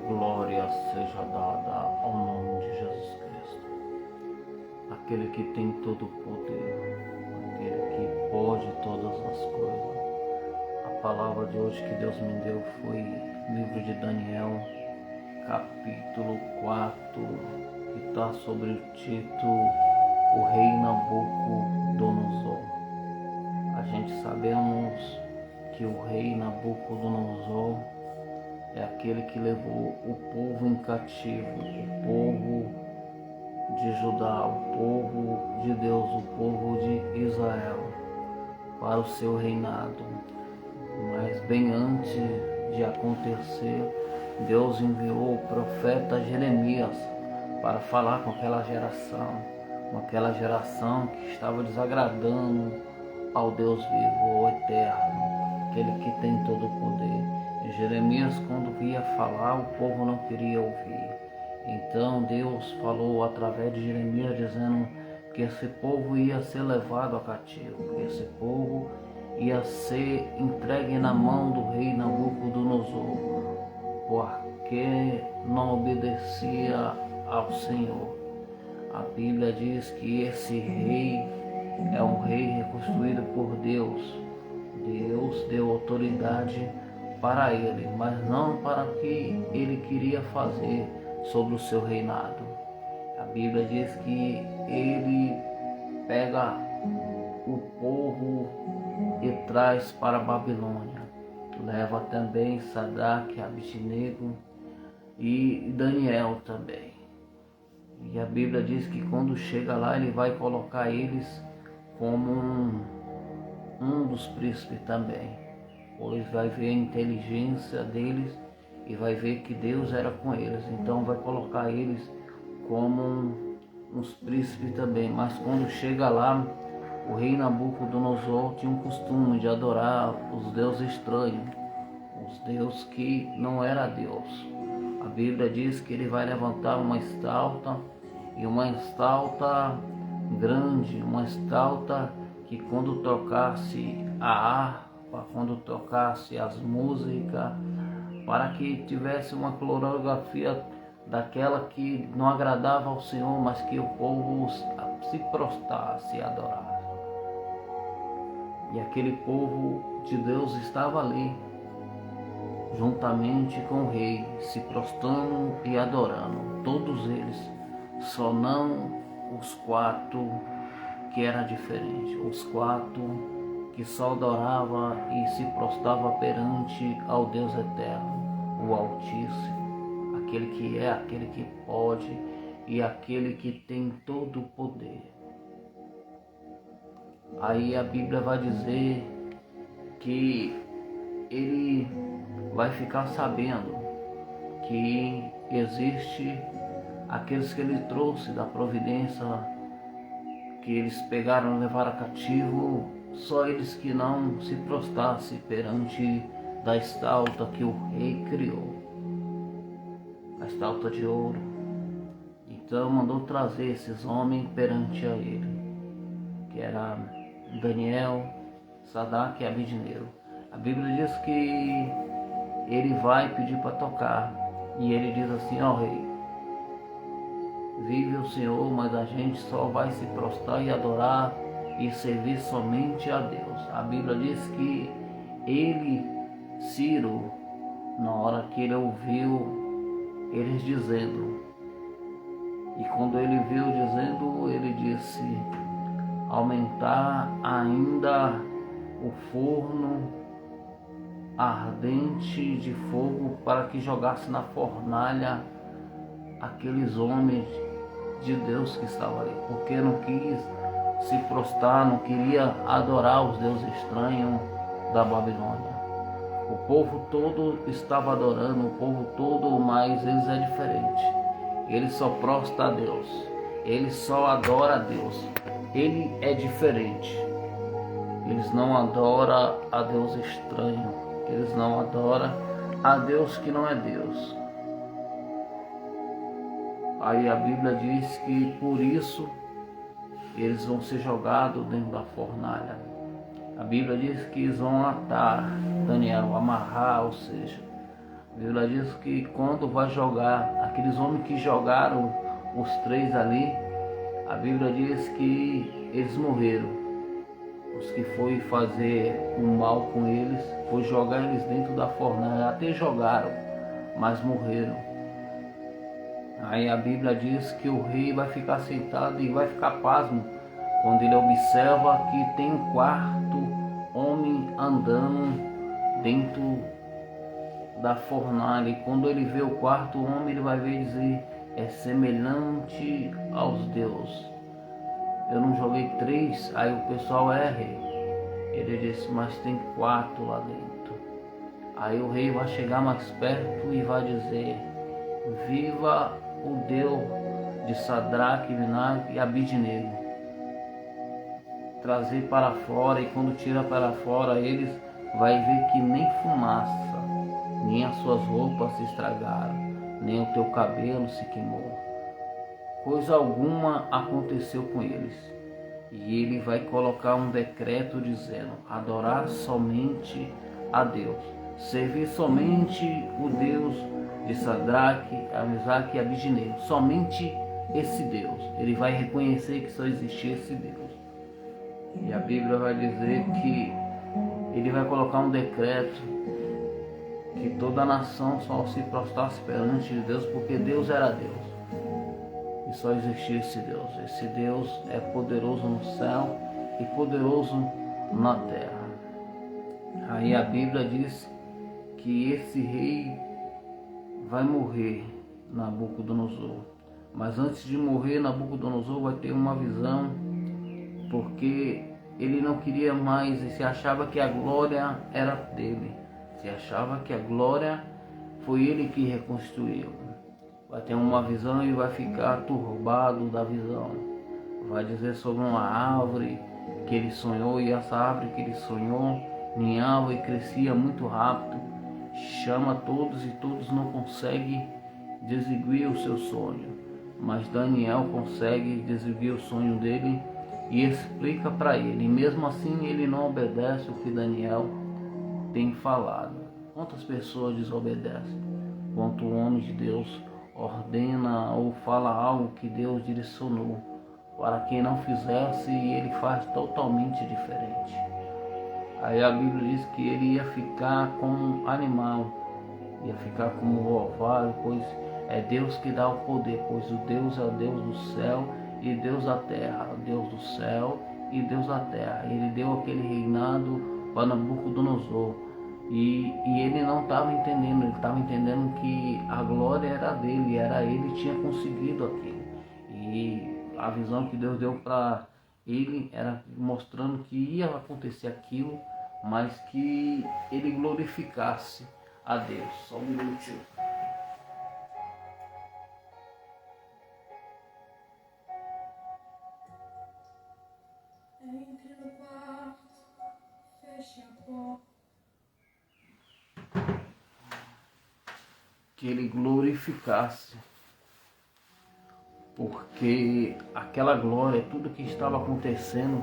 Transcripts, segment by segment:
Glória seja dada ao nome de Jesus Cristo, aquele que tem todo o poder, aquele que pode todas as coisas. A palavra de hoje que Deus me deu foi livro de Daniel, capítulo 4, que está sobre o título O Rei Nabucodonosor. A gente sabemos que o rei Nabucodonosor é aquele que levou o povo em cativo, o povo de Judá, o povo de Deus, o povo de Israel, para o seu reinado. Mas bem antes de acontecer, Deus enviou o profeta Jeremias para falar com aquela geração que estava desagradando ao Deus vivo, ao eterno, aquele que tem todo o poder. E Jeremias, quando via falar, o povo não queria ouvir. Então Deus falou através de Jeremias, dizendo que esse povo ia ser levado a cativo, que esse povo ia ser entregue na mão do rei Nabucodonosor, porque não obedecia ao Senhor. A Bíblia diz que esse rei é um rei reconstruído por Deus. Deus deu autoridade para ele, mas não para o que ele queria fazer sobre o seu reinado. A Bíblia diz que ele pega o povo e traz para a Babilônia. Leva também Sadraque, Abednego e Daniel também. E a Bíblia diz que quando chega lá, ele vai colocar eles como um dos príncipes também, pois vai ver a inteligência deles e vai ver que Deus era com eles, então vai colocar eles como uns príncipes também. Mas quando chega lá, o rei Nabucodonosor tinha um costume de adorar os deuses estranhos, os deuses que não era Deus. A Bíblia diz que ele vai levantar uma estátua, e uma estátua grande, uma estátua que quando tocasse a harpa, quando tocasse as músicas, para que tivesse uma coreografia daquela que não agradava ao Senhor, mas que o povo se prostrasse e adorasse. E aquele povo de Deus estava ali, juntamente com o rei, se prostrando e adorando, todos eles, só não os 4 que era diferente, os 4 que só adorava e se prostrava perante ao Deus eterno, o Altíssimo, aquele que é, aquele que pode e aquele que tem todo o poder. Aí a Bíblia vai dizer que ele vai ficar sabendo que existe aqueles que ele trouxe da providência, que eles pegaram e levaram cativo, só eles que não se prostrassem perante da estátua que o rei criou, a estátua de ouro. Então mandou trazer esses homens perante a ele, que era Daniel, Sadraque e Abednego. A Bíblia diz que ele vai pedir para tocar, e ele diz assim: ó rei, vive o Senhor, mas a gente só vai se prostrar e adorar e servir somente a Deus. A Bíblia diz que ele, Ciro, na hora que ele ouviu eles dizendo, e quando ele viu dizendo, ele disse: aumentar ainda o forno ardente de fogo para que jogasse na fornalha aqueles homens de Deus que estavam ali, porque não quis se prostrar, não queria adorar os deuses estranhos da Babilônia. O povo todo estava adorando, o povo todo, mas eles é diferente. Ele só prostra a Deus, ele só adora a Deus, ele é diferente. Eles não adoram a Deus estranho, eles não adoram a Deus que não é Deus. Aí a Bíblia diz que por isso eles vão ser jogados dentro da fornalha. A Bíblia diz que eles vão atar Daniel, amarrar, ou seja, A Bíblia diz que quando vai jogar, aqueles homens que jogaram os três ali, a Bíblia diz que eles morreram. Os que foi fazer o mal com eles, foi jogar eles dentro da fornalha, até jogaram, mas morreram. Aí a Bíblia diz que o rei vai ficar sentado e vai ficar pasmo quando ele observa que tem um quarto homem andando dentro da fornalha. E quando ele vê o quarto homem, ele vai ver e dizer: é semelhante aos deuses. Eu não joguei três, aí o pessoal rei. Ele disse: mas tem 4 lá dentro. Aí o rei vai chegar mais perto e vai dizer: viva o Deus de Sadraque, Mesaque e Abidnego. Trazer para fora, e quando tira para fora eles, vai ver que nem fumaça, nem as suas roupas se estragaram, nem o teu cabelo se queimou. Coisa alguma aconteceu com eles. E ele vai colocar um decreto dizendo: adorar somente a Deus, servir somente o Deus de Sadraque, Mesaque e Abidnego, somente esse Deus. Ele vai reconhecer que só existia esse Deus. E a Bíblia vai dizer que ele vai colocar um decreto que toda a nação só se prostrasse perante Deus, porque Deus era Deus. E só existia esse Deus. Esse Deus é poderoso no céu e poderoso na terra. Aí a Bíblia diz que esse rei vai morrer, Nabucodonosor. Mas antes de morrer, Nabucodonosor vai ter uma visão, porque ele não queria mais e se achava que a glória era dele. Se achava que a glória foi ele que reconstruiu. Vai ter uma visão e vai ficar turbado da visão. Vai dizer sobre uma árvore que ele sonhou, e essa árvore que ele sonhou ninhava e crescia muito rápido. Chama todos e todos não conseguem desiguir o seu sonho. Mas Daniel consegue desiguir o sonho dele e explica para ele. E mesmo assim ele não obedece o que Daniel tem falado. Quantas pessoas desobedecem? Quanto o homem de Deus ordena ou fala algo que Deus direcionou para quem não fizesse, e ele faz totalmente diferente. Aí a Bíblia diz que ele ia ficar como um animal, ia ficar como um orvalho, pois é Deus que dá o poder, pois o Deus é o Deus do céu e Deus da terra, o Deus do céu e Deus da terra. Ele deu aquele reinado para Nabucodonosor. E ele não estava entendendo, ele estava entendendo que a glória era dele, era ele que tinha conseguido aquilo. E a visão que Deus deu para ele era mostrando que ia acontecer aquilo, mas que ele glorificasse a Deus. Só um minutinho. Entre no quarto, feche a porta. Que ele glorificasse, porque aquela glória, tudo que estava acontecendo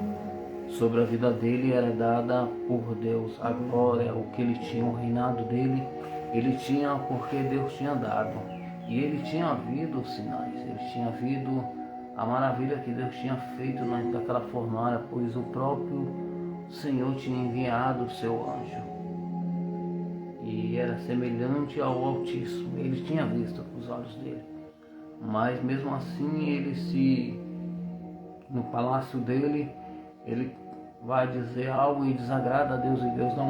sobre a vida dele era dada por Deus. A glória, o que ele tinha, o reinado dele, ele tinha porque Deus tinha dado. E ele tinha havido os sinais, ele tinha havido a maravilha que Deus tinha feito naquela fornalha, pois o próprio Senhor tinha enviado o seu anjo. E era semelhante ao Altíssimo. Ele tinha visto com os olhos dele. Mas mesmo assim, no palácio dele, ele vai dizer algo e desagrada a Deus. E Deus dá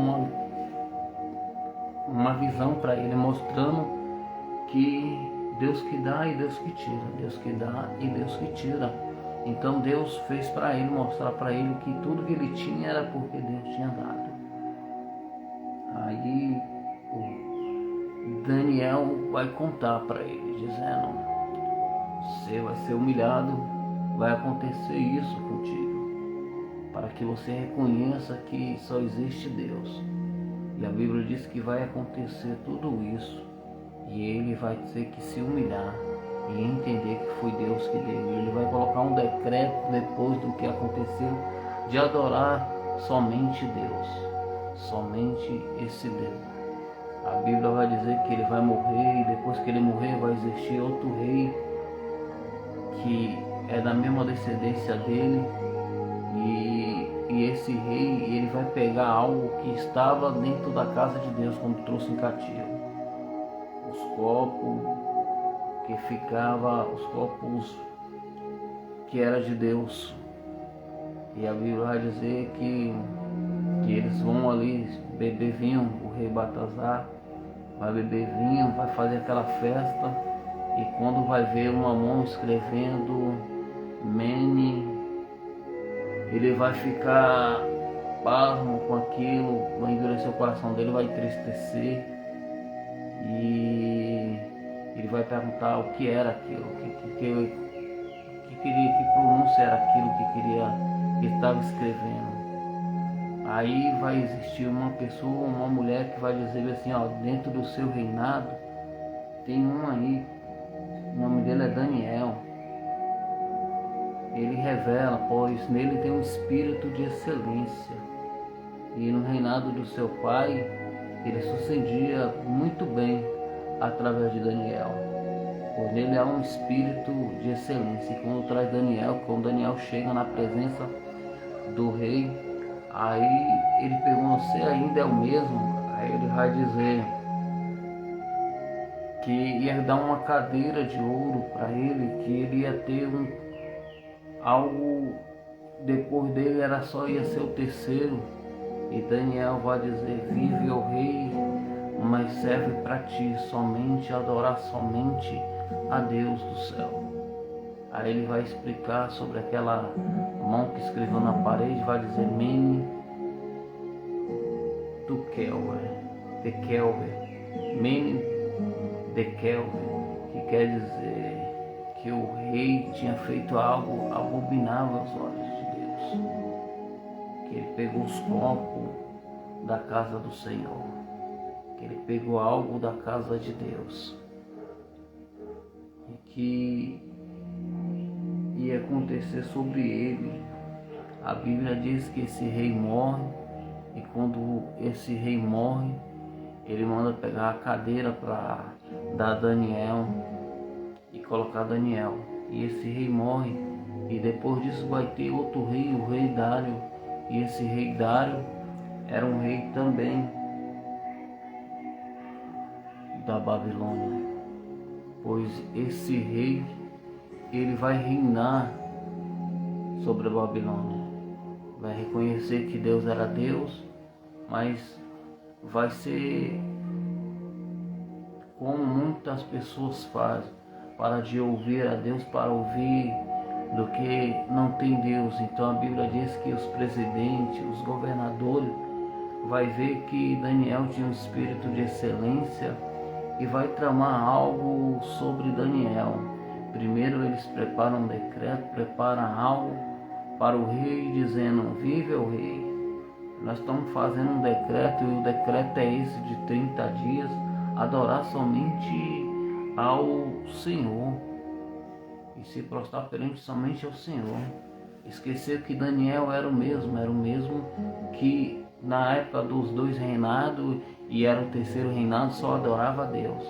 uma visão para ele, mostrando que Deus que dá e Deus que tira. Deus que dá e Deus que tira. Então Deus fez para ele, mostrar para ele que tudo que ele tinha era porque Deus tinha dado. Aí Daniel vai contar para ele, dizendo: você vai ser humilhado, vai acontecer isso contigo, para que você reconheça que só existe Deus. E a Bíblia diz que vai acontecer tudo isso, e ele vai ter que se humilhar e entender que foi Deus que deu. Ele vai colocar um decreto depois do que aconteceu, de adorar somente Deus, somente esse Deus. A Bíblia vai dizer que ele vai morrer e depois que ele morrer vai existir outro rei que é da mesma descendência dele e esse rei ele vai pegar algo que estava dentro da casa de Deus quando trouxe em cativo. Os copos os copos que era de Deus. E a Bíblia vai dizer que eles vão ali beber vinho, o rei Baltazar vai beber vinho, vai fazer aquela festa, e quando vai ver uma mão escrevendo Mene, ele vai ficar pasmo com aquilo, vai endurecer o coração dele, vai entristecer, e ele vai perguntar o que era aquilo, que pronúncia era aquilo que estava escrevendo. Aí vai existir uma pessoa, uma mulher que vai dizer assim, ó, dentro do seu reinado tem um aí, o nome dele é Daniel. Ele revela, pois nele tem um espírito de excelência. E no reinado do seu pai, ele sucedia muito bem através de Daniel. Pois nele há um espírito de excelência. E quando traz Daniel, quando Daniel chega na presença do rei, aí ele pergunta, você ainda é o mesmo? Aí ele vai dizer que ia dar uma cadeira de ouro para ele, que ele ia ter algo, depois dele ia ser o terceiro. E Daniel vai dizer, vive o rei, mas serve para ti somente, adorar somente a Deus do céu. Aí ele vai explicar sobre aquela mão que escreveu na parede, vai dizer Mene, Tekel, Mene, Tekel, que quer dizer que o rei tinha feito algo abominável aos olhos de Deus. Que ele pegou os copos da casa do Senhor, que ele pegou algo da casa de Deus, e que ia acontecer sobre ele. A Bíblia diz que esse rei morre, e quando esse rei morre, ele manda pegar a cadeira para dar Daniel e colocar Daniel. E esse rei morre, e depois disso vai ter outro rei, o rei Dário. E esse rei Dário era um rei também da Babilônia, pois esse rei ele vai reinar sobre a Babilônia, vai reconhecer que Deus era Deus, mas vai ser como muitas pessoas fazem, para de ouvir a Deus, para ouvir do que não tem Deus. Então a Bíblia diz que os presidentes, os governadores, vai ver que Daniel tinha um espírito de excelência e vai tramar algo sobre Daniel. Primeiro eles preparam um decreto, preparam algo para o rei, dizendo, vive o rei. Nós estamos fazendo um decreto, e o decreto é esse de 30 dias, adorar somente ao Senhor e se prostrar perante somente ao Senhor. Esquecer que Daniel era o mesmo que na época dos dois reinados, e era o terceiro reinado, só adorava a Deus.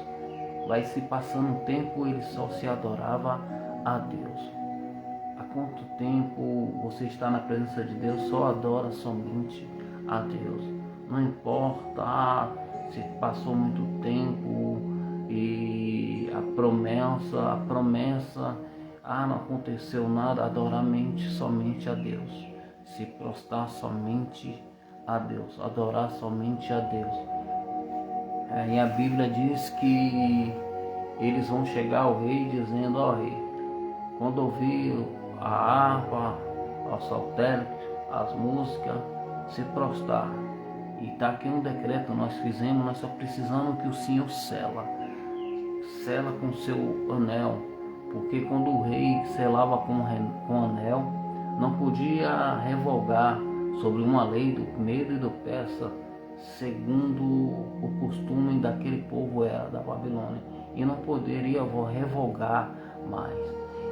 Vai se passando o tempo, ele só se adorava a Deus. Há quanto tempo você está na presença de Deus, só adora somente a Deus? Não importa se passou muito tempo e a promessa, não aconteceu nada, adorar somente a Deus, se prostrar somente a Deus, adorar somente a Deus. E a Bíblia diz que eles vão chegar ao rei dizendo, ó rei, quando ouvir a harpa, o saltério, as músicas, se prostrar. E está aqui um decreto nós fizemos, nós só precisamos que o Senhor sela com seu anel, porque quando o rei selava com anel, não podia revogar sobre uma lei do Medo e do Persa, segundo o costume daquele povo era da Babilônia, e não poderia revogar mais.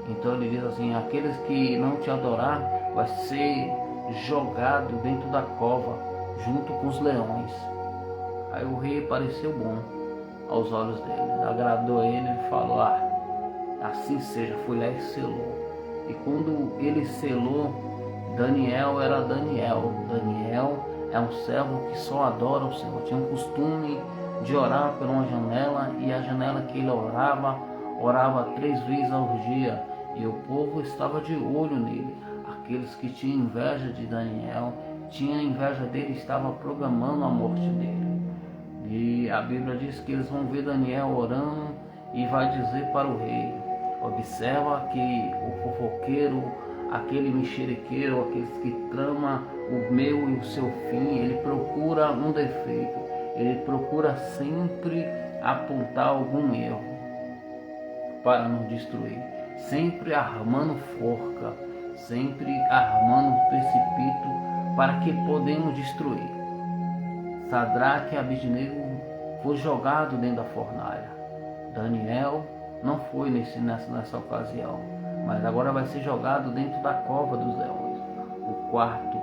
Então ele diz assim, aqueles que não te adorar vai ser jogado dentro da cova junto com os leões. Aí o rei pareceu bom aos olhos dele, agradou ele, ele falou, assim seja, foi lá e selou. E quando ele selou, Daniel era Daniel. Daniel é um servo que só adora o Senhor. Tinha um costume de orar por uma janela, e a janela que ele orava 3 vezes ao dia. E o povo estava de olho nele. Aqueles que tinham inveja de Daniel, tinham inveja dele, estavam programando a morte dele. E a Bíblia diz que eles vão ver Daniel orando e vai dizer para o rei: observa que o fofoqueiro, aquele mexeriqueiro, aqueles que trama o meu e o seu fim, ele procura um defeito, ele procura sempre apontar algum erro para nos destruir, sempre armando forca, sempre armando precipício para que podemos destruir. Sadraque e Abednego foi jogado dentro da fornalha. Daniel não foi nessa ocasião, mas agora vai ser jogado dentro da cova dos leões. O quarto,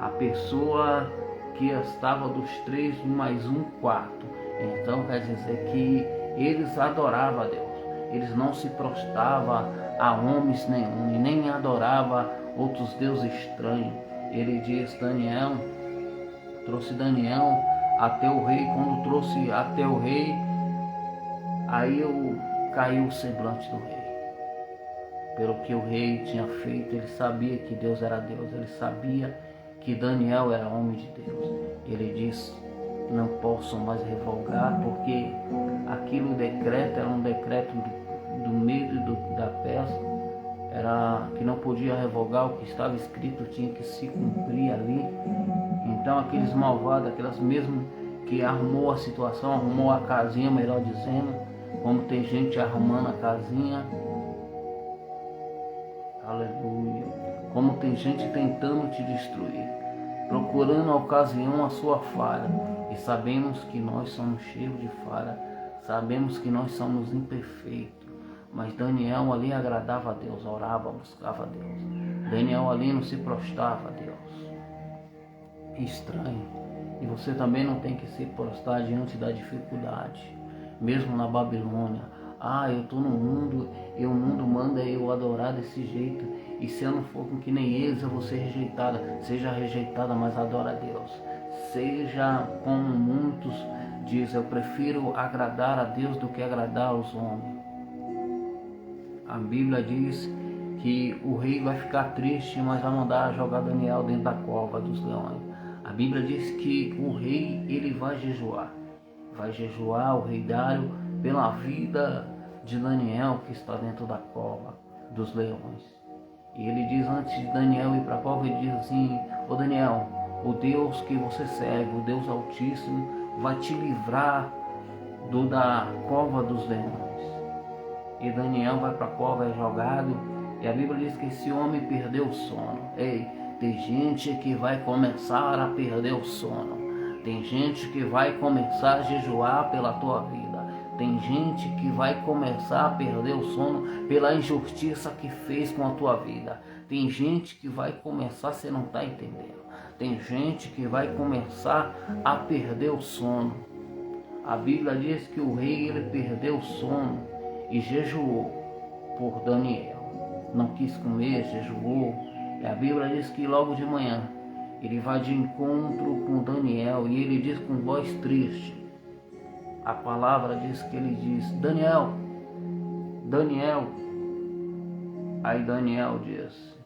a pessoa que estava dos 3 mais um quarto. Então quer dizer que eles adoravam a Deus. Eles não se prostravam a homens nenhum, e nem adoravam outros deuses estranhos. Ele diz, trouxe Daniel até o rei. Quando trouxe até o rei, aí caiu o semblante do rei. Pelo que o rei tinha feito, ele sabia que Deus era Deus, ele sabia que Daniel era homem de Deus. Ele disse, não posso mais revogar, porque aquilo decreto era um decreto do medo da peça, era que não podia revogar, o que estava escrito tinha que se cumprir ali. Então aqueles malvados, aquelas mesmo que armou a situação, arrumou a casinha, melhor dizendo, como tem gente arrumando a casinha, aleluia, como tem gente tentando te destruir, procurando a ocasião a sua falha, e sabemos que nós somos cheios de falha, sabemos que nós somos imperfeitos, mas Daniel ali agradava a Deus, orava, buscava a Deus. Daniel ali não se prostrava a Deus. Estranho. E você também não tem que se prostrar diante da dificuldade, mesmo na Babilônia. Eu estou no mundo e o mundo manda eu adorar desse jeito, e se eu não for com que nem eles, eu vou ser rejeitada. Seja rejeitada, mas adora a Deus. Seja como muitos dizem, eu prefiro agradar a Deus do que agradar aos homens. A Bíblia diz que o rei vai ficar triste, mas vai mandar jogar Daniel dentro da cova dos leões. A Bíblia diz que o rei, ele vai jejuar o rei Dário pela vida de Daniel, que está dentro da cova dos leões. E ele diz, antes de Daniel ir para a cova, ele diz assim, ô Daniel, o Deus que você serve, o Deus Altíssimo, vai te livrar da cova dos leões. E Daniel vai para a cova, é jogado, e a Bíblia diz que esse homem perdeu o sono. Ei, tem gente que vai começar a perder o sono. Tem gente que vai começar a jejuar pela tua vida. Tem gente que vai começar a perder o sono pela injustiça que fez com a tua vida. Tem gente que vai começar, você não está entendendo. Tem gente que vai começar a perder o sono. A Bíblia diz que o rei, ele perdeu o sono e jejuou por Daniel. Não quis comer, jejuou. E a Bíblia diz que logo de manhã ele vai de encontro com Daniel, e ele diz com voz triste. A palavra diz que ele diz, Daniel, Daniel. Aí Daniel diz,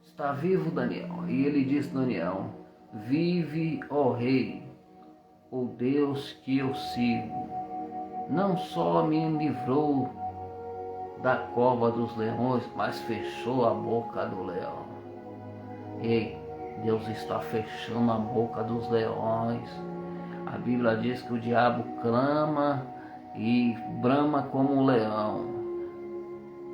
está vivo Daniel? E ele diz, Daniel, vive, ó rei, o Deus que eu sigo, não só me livrou da cova dos leões, mas fechou a boca do leão. Ei, Deus está fechando a boca dos leões. A Bíblia diz que o diabo clama e brama como um leão.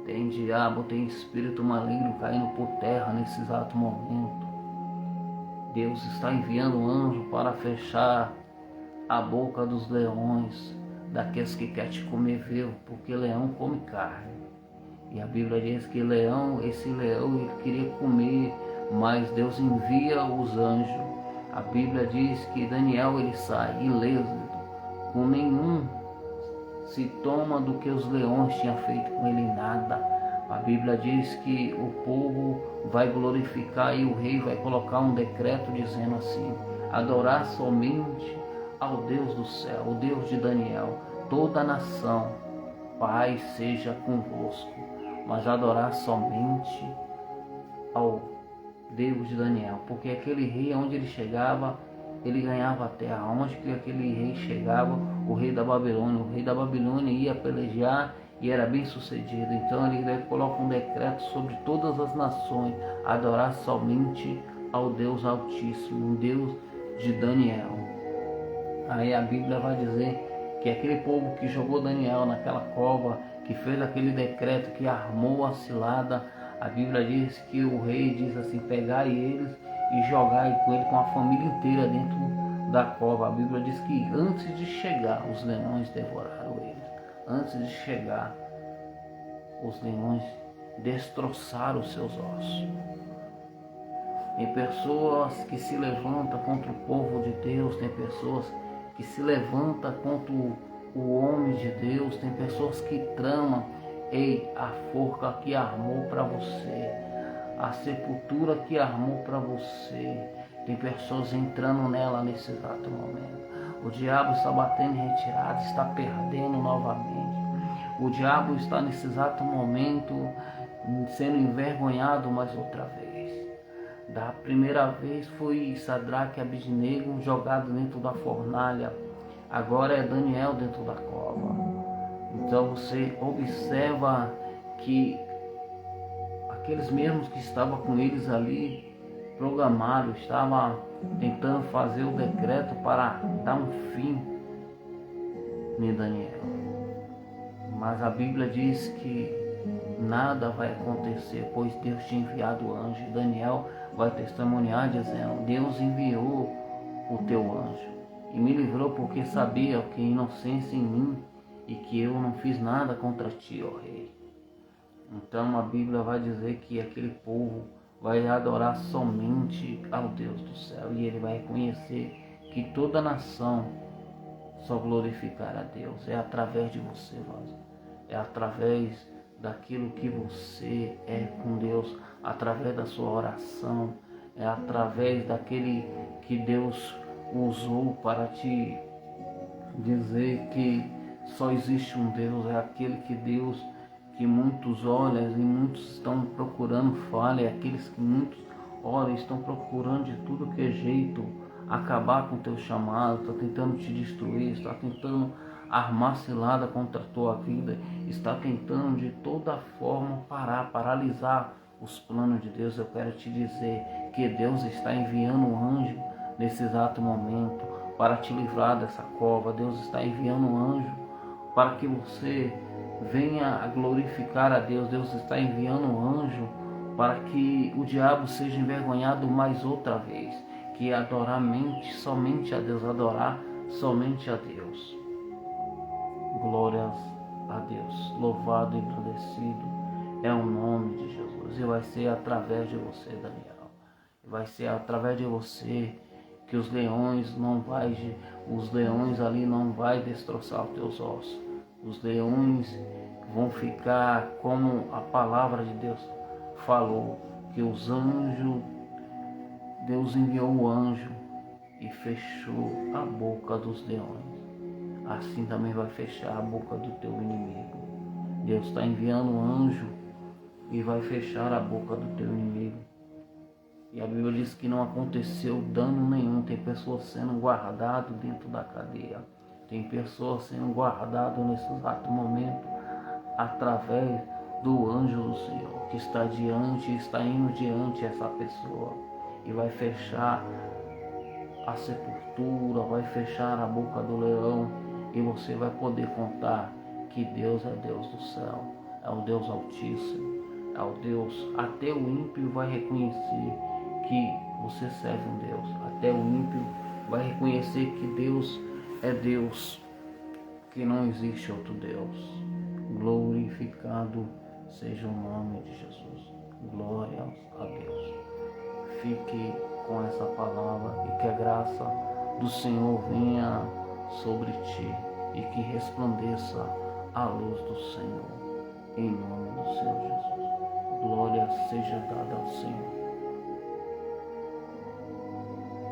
Tem diabo, tem espírito maligno caindo por terra nesse exato momento. Deus está enviando um anjo para fechar a boca dos leões, daqueles que querem te comer vivo, porque leão come carne. E a Bíblia diz que esse leão ele queria comer, mas Deus envia os anjos. A Bíblia diz que Daniel ele sai ileso, com nenhum sintoma do que os leões tinham feito com ele, nada. A Bíblia diz que o povo vai glorificar e o rei vai colocar um decreto dizendo assim: adorar somente ao Deus do céu, o Deus de Daniel, toda a nação, paz seja convosco, mas adorar somente ao Deus de Daniel, porque aquele rei, onde ele chegava, ele ganhava a terra. Onde que aquele rei chegava, o rei da Babilônia ia pelejar e era bem sucedido. Então ele coloca um decreto sobre todas as nações, adorar somente ao Deus Altíssimo, o Deus de Daniel. Aí a Bíblia vai dizer que aquele povo que jogou Daniel naquela cova, que fez aquele decreto, que armou a cilada, a Bíblia diz que o rei diz assim: pegai eles e jogai com ele, com a família inteira dentro da cova. A Bíblia diz que antes de chegar, os leões devoraram eles. Antes de chegar, os leões destroçaram os seus ossos. Tem pessoas que se levantam contra o povo de Deus, tem pessoas que se levantam contra o homem de Deus, tem pessoas que tramam. Ei, a forca que armou para você, a sepultura que armou para você, tem pessoas entrando nela nesse exato momento. O diabo está batendo em retirada, está perdendo novamente. O diabo está nesse exato momento sendo envergonhado mais outra vez. Da primeira vez foi Sadraque e Abednego jogado dentro da fornalha. Agora é Daniel dentro da cova. Então você observa que aqueles mesmos que estavam com eles ali, programaram, estavam tentando fazer o decreto para dar um fim em Daniel. Mas a Bíblia diz que nada vai acontecer, pois Deus tinha enviado o anjo. Daniel vai testemunhar dizendo: Deus enviou o teu anjo e me livrou, porque sabia que inocência em mim e que eu não fiz nada contra ti, ó rei. Então a Bíblia vai dizer que aquele povo vai adorar somente ao Deus do céu, e ele vai reconhecer que toda nação só glorificará a Deus. É através de você, Vaz. É através daquilo que você é com Deus, através da sua oração, é através daquele que Deus usou para te dizer que só existe um Deus. É aquele que Deus, que muitos olham e muitos estão procurando falha, é aqueles que muitos olham e estão procurando de tudo que é jeito acabar com o teu chamado, está tentando te destruir, está tentando armar cilada contra a tua vida, está tentando de toda forma paralisar os planos de Deus. Eu quero te dizer que Deus está enviando um anjo nesse exato momento para te livrar dessa cova. Deus está enviando um anjo para que você venha a glorificar a Deus. Deus está enviando um anjo para que o diabo seja envergonhado mais outra vez, que adorar somente a Deus, adorar somente a Deus. Glórias a Deus, louvado e agradecido é o nome de Jesus. E vai ser através de você, Daniel. Vai ser através de você que os leões ali não vai destroçar os teus ossos. Os leões vão ficar como a palavra de Deus falou, que os anjos, Deus enviou o anjo e fechou a boca dos leões. Assim também vai fechar a boca do teu inimigo. Deus está enviando um anjo e vai fechar a boca do teu inimigo. E a Bíblia diz que não aconteceu dano nenhum. Tem pessoas sendo guardadas dentro da cadeia. Tem pessoas sendo guardadas nesse exato momento através do anjo do Senhor, que está indo diante essa pessoa e vai fechar a sepultura, vai fechar a boca do leão, e você vai poder contar que Deus é Deus do céu, é o Deus Altíssimo, é o Deus. Até o ímpio vai reconhecer que você serve um Deus. Até o ímpio vai reconhecer que Deus é Deus, que não existe outro Deus. Glorificado seja o nome de Jesus. Glória a Deus. Fique com com essa palavra e que a graça do Senhor venha sobre ti e que resplandeça a luz do Senhor. Em nome do Senhor Jesus. Glória seja dada ao Senhor.